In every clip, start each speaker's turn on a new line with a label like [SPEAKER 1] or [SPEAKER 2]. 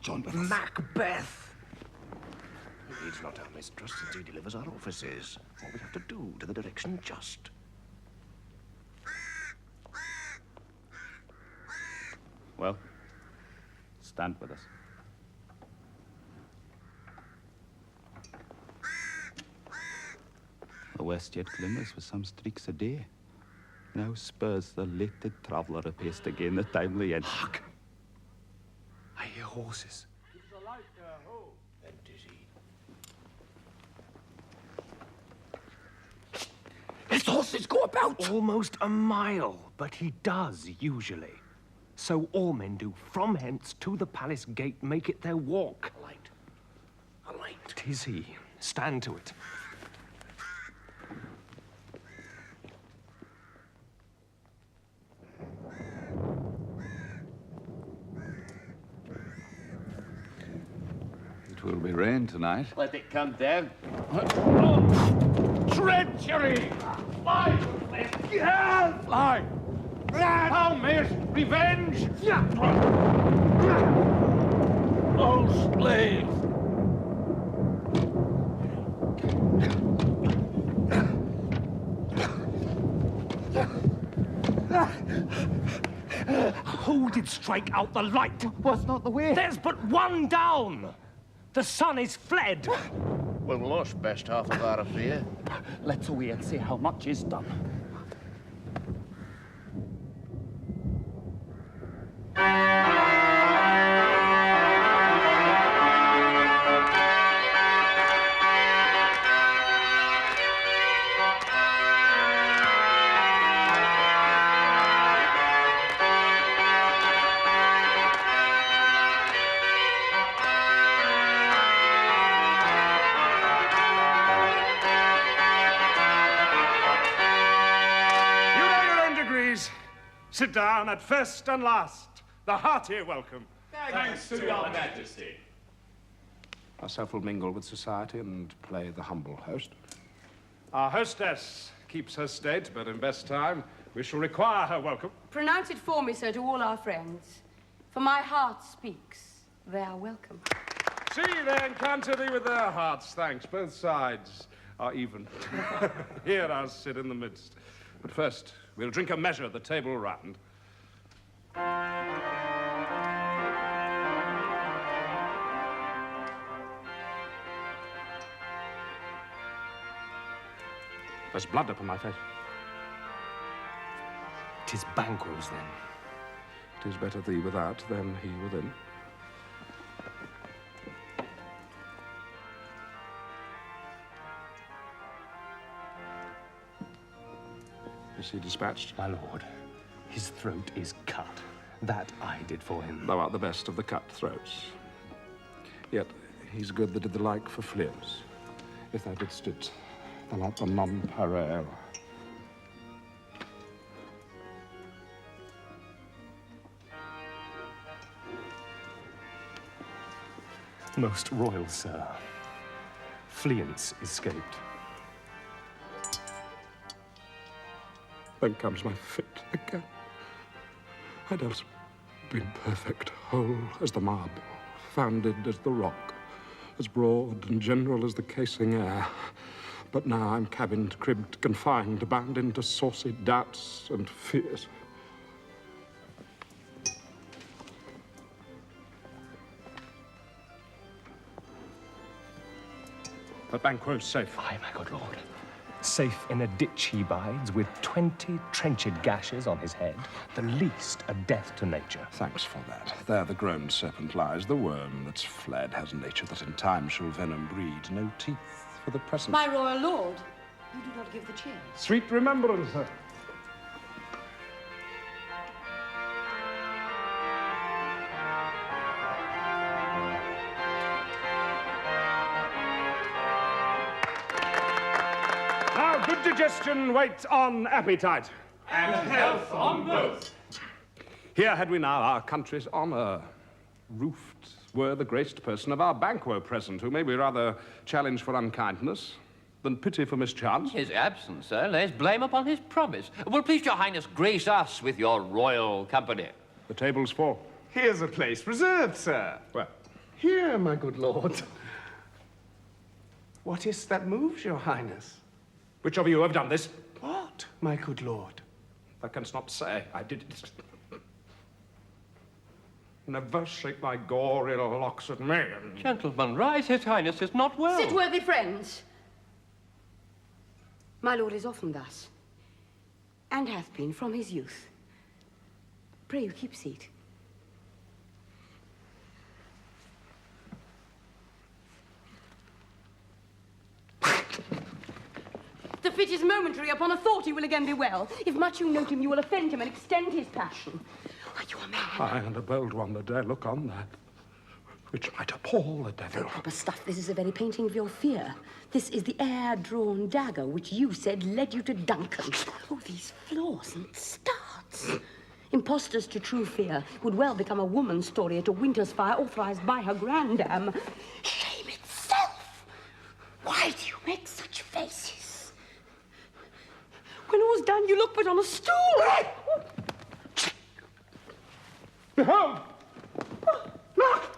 [SPEAKER 1] joined with us.
[SPEAKER 2] Macbeth!
[SPEAKER 3] He needs not our mistrust since he delivers our offices. All we have to do to the direction just.
[SPEAKER 1] Well, stand with us. The west yet glimmers with some streaks of day. Now spurs the lated traveller apace to gain the timely end.
[SPEAKER 2] Hark! I hear horses.
[SPEAKER 3] And dizzy.
[SPEAKER 2] His horses go about! Almost a mile, but he does, usually. So all men do, from hence to the palace gate, make it their walk.
[SPEAKER 3] A light. A light.
[SPEAKER 2] 'Tis he. Stand to it.
[SPEAKER 1] It will be rain tonight.
[SPEAKER 4] Let it come down.
[SPEAKER 5] Treachery! Fly! Fly! Thou mayest revenge! Oh, slave!
[SPEAKER 2] Who did strike out the light?
[SPEAKER 4] Was not the way?
[SPEAKER 2] There's but one down! The sun is fled!
[SPEAKER 3] We've lost best half of our affair.
[SPEAKER 4] Let's away and see how much is done.
[SPEAKER 5] Sit down at first and last. The hearty welcome.
[SPEAKER 6] Thanks to your majesty.
[SPEAKER 5] Ourself will mingle with society and play the humble host. Our hostess keeps her state, but in best time, we shall require her welcome.
[SPEAKER 7] Pronounce it for me, sir, to all our friends. For my heart speaks. They are welcome.
[SPEAKER 5] See, they encounter thee with their hearts, thanks. Both sides are even. Here I'll sit in the midst. But first, we'll drink a measure the table round. There's blood upon my face.
[SPEAKER 2] 'Tis Banquo's, then.
[SPEAKER 5] 'Tis better thee without than he within. Is he dispatched?
[SPEAKER 2] My lord, his throat is cut. That I did for him.
[SPEAKER 5] Thou art the best of the cutthroats. Yet he's good that did the like for fleers. If thou didst it, thou art the nonpareil.
[SPEAKER 2] Most royal sir, Fleance escaped.
[SPEAKER 5] Then comes my fit again. I'd else been perfect, whole as the marble, founded as the rock, as broad and general as the casing air. But now I'm cabined, cribbed, confined, bound into saucy doubts and fears. But Banquo's safe.
[SPEAKER 2] Aye, my good lord. Safe in a ditch he bides, with 20 trenched gashes on his head, the least a death to nature.
[SPEAKER 5] Thanks for that. There the grown serpent lies, the worm that's fled has nature that in time shall venom breed. No teeth for the present.
[SPEAKER 7] My royal lord, you do not give the cheers.
[SPEAKER 5] Sweet remembrance, sir. Now, good digestion wait on appetite.
[SPEAKER 6] And health on both.
[SPEAKER 5] Here had we now our country's honor. Roofed were the graced person of our Banquo present, who may be rather challenged for unkindness than pity for mischance.
[SPEAKER 4] His absence, sir, lays blame upon his promise. Will please your highness grace us with your royal company?
[SPEAKER 5] The table's full.
[SPEAKER 6] Here's a place reserved, sir.
[SPEAKER 5] Well,
[SPEAKER 8] Here, my good lord. What is that moves, your highness?
[SPEAKER 5] Which of you have done this?
[SPEAKER 8] What, my good lord?
[SPEAKER 5] Thou canst not say I did it. Never shake thy gory locks at me.
[SPEAKER 4] Gentlemen, rise. His Highness is not well.
[SPEAKER 7] Sit, worthy friends. My lord is often thus, and hath been from his youth. Pray you keep seat. The fit is momentary. Upon a thought he will again be well. If much you note him, you will offend him and extend his passion. Are you a man?
[SPEAKER 5] Aye, and a bold one that dare look on that, which might appall the devil.
[SPEAKER 7] Proper stuff. This is the very painting of your fear. This is the air-drawn dagger which you said led you to Duncan. Oh, these flaws and starts. Impostors to true fear would well become a woman's story at a winter's fire authorized by her grandam. Shame itself! Why do you make such faces? When all's done, you look but on a stool.
[SPEAKER 5] Behold! Look!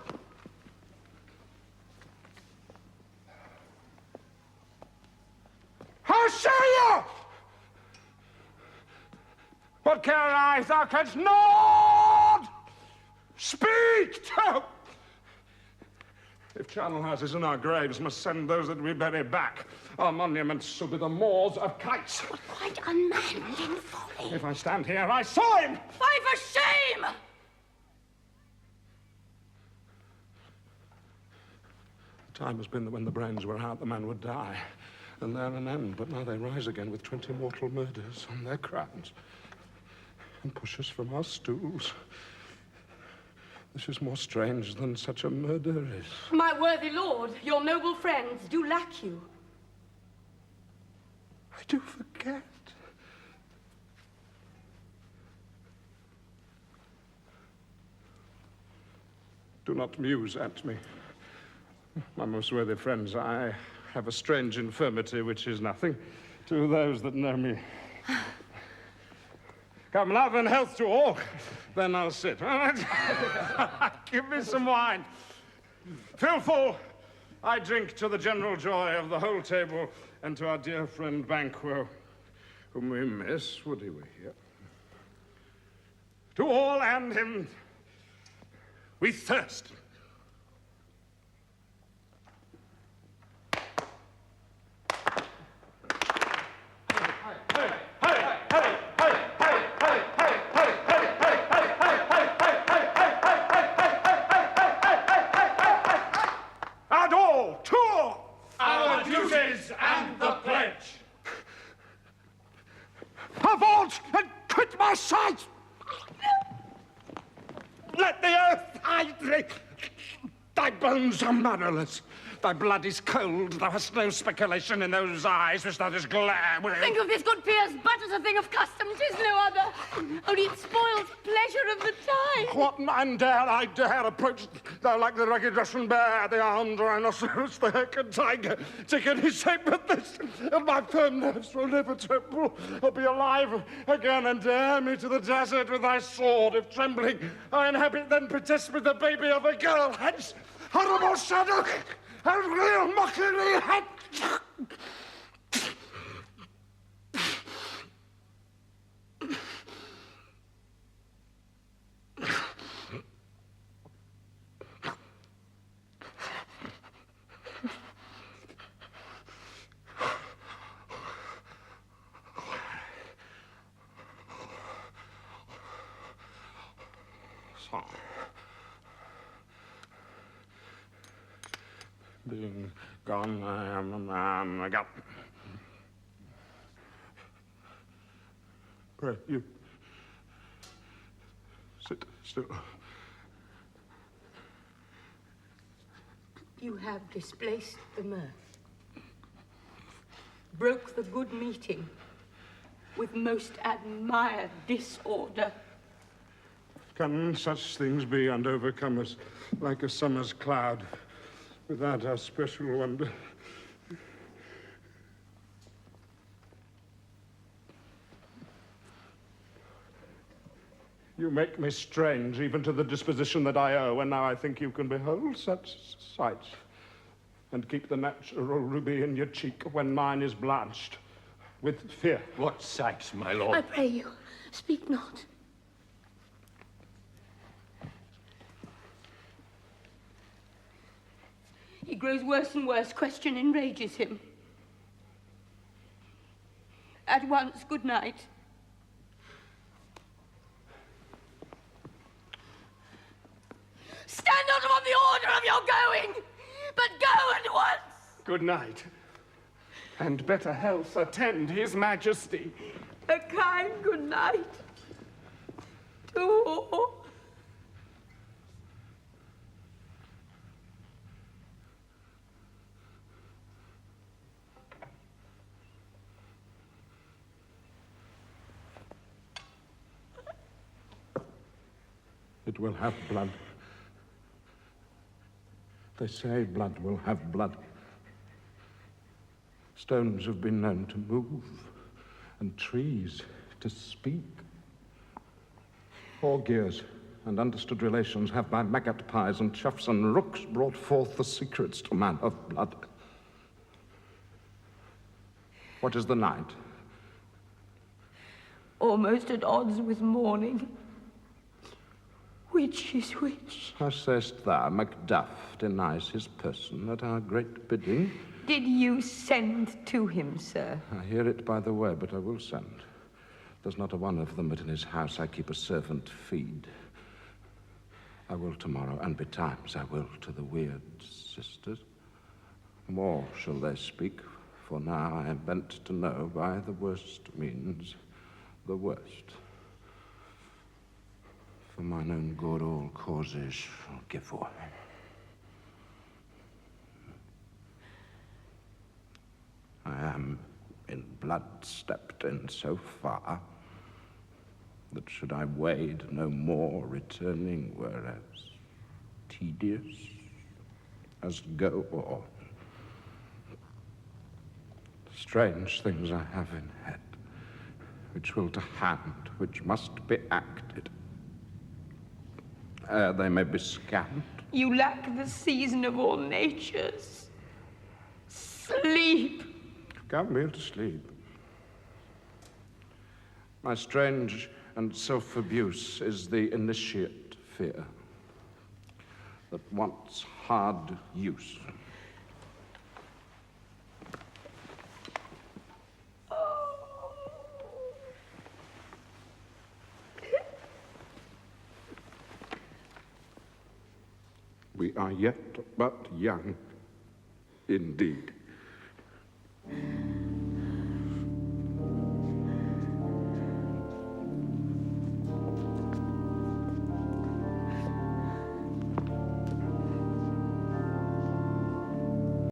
[SPEAKER 5] How say you? What care I if thou canst not speak to? If charnel houses in our graves must send those that we bury back, our monuments shall be the maws of kites.
[SPEAKER 7] What quite unmanly folly.
[SPEAKER 5] If I stand here, I saw him!
[SPEAKER 7] Fie for shame!
[SPEAKER 5] The time has been that when the brains were out, the man would die. And there an end. But now they rise again with 20 mortal murders on their crowns and push us from our stools. This is more strange than such a murder is.
[SPEAKER 7] My worthy lord, your noble friends do lack you.
[SPEAKER 5] I do forget. Do not muse at me. My most worthy friends, I have a strange infirmity which is nothing to those that know me. Come, love and health to all. Then I'll sit. Give me some wine. Fill full. I drink to the general joy of the whole table and to our dear friend Banquo, whom we miss, would he were here. To all and him, we thirst.
[SPEAKER 6] Our duties and the pledge.
[SPEAKER 5] Avaunt and quit my sight! Let the earth hide thee! Thy bones are marrowless. Thy blood is cold. Thou hast no speculation in those eyes which thou dost glare with.
[SPEAKER 7] Think of this, good peers, but as a thing of custom, 'tis no other. Only it spoils pleasure of the time.
[SPEAKER 5] What man dare I dare approach thou like the rugged Russian bear, the armed rhinoceros, the heckin tiger, take any shape but this, and my firm nerves will never tremble or be alive again, and dare me to the desert with thy sword, if trembling I inhabit, then protest with the baby of a girl. Hence, horrible shadow, and real mockery, hence! Being gone, I am a man again. Pray, you sit still.
[SPEAKER 7] You have displaced the mirth, broke the good meeting with most admired disorder.
[SPEAKER 5] Can such things be and overcome us like a summer's cloud without our special wonder? You make me strange, even to the disposition that I owe, and now I think you can behold such sights, and keep the natural ruby in your cheek when mine is blanched with fear.
[SPEAKER 2] What sights, my lord?
[SPEAKER 7] I pray you, speak not. He grows worse and worse. Question enrages him. At once, good night. Stand not upon the order of your going, but go at once.
[SPEAKER 8] Good night. And better health attend his majesty.
[SPEAKER 7] A kind good night to all.
[SPEAKER 5] It will have blood. They say blood will have blood. Stones have been known to move, and trees to speak. Auguries and understood relations have by maggot pies and choughs and rooks brought forth the secrets to man of blood. What is the night?
[SPEAKER 7] Almost at odds with morning. Which is which?
[SPEAKER 5] How sayest thou, Macduff denies his person at our great bidding?
[SPEAKER 7] Did you send to him, sir?
[SPEAKER 5] I hear it by the way, but I will send. There's not a one of them, but in his house I keep a servant feed. I will tomorrow, and betimes I will to the weird sisters. More shall they speak, for now I am bent to know by the worst means the worst. For mine own good all causes shall give way. I am in blood stepped in so far that should I wade no more, returning were as tedious as go on. Strange things I have in head, which will to hand, which must be acted, ere they may be scanned.
[SPEAKER 7] You lack the season of all natures. Sleep.
[SPEAKER 5] Come me to sleep. My strange and self-abuse is the initiate fear that wants hard use. We are yet but young, indeed.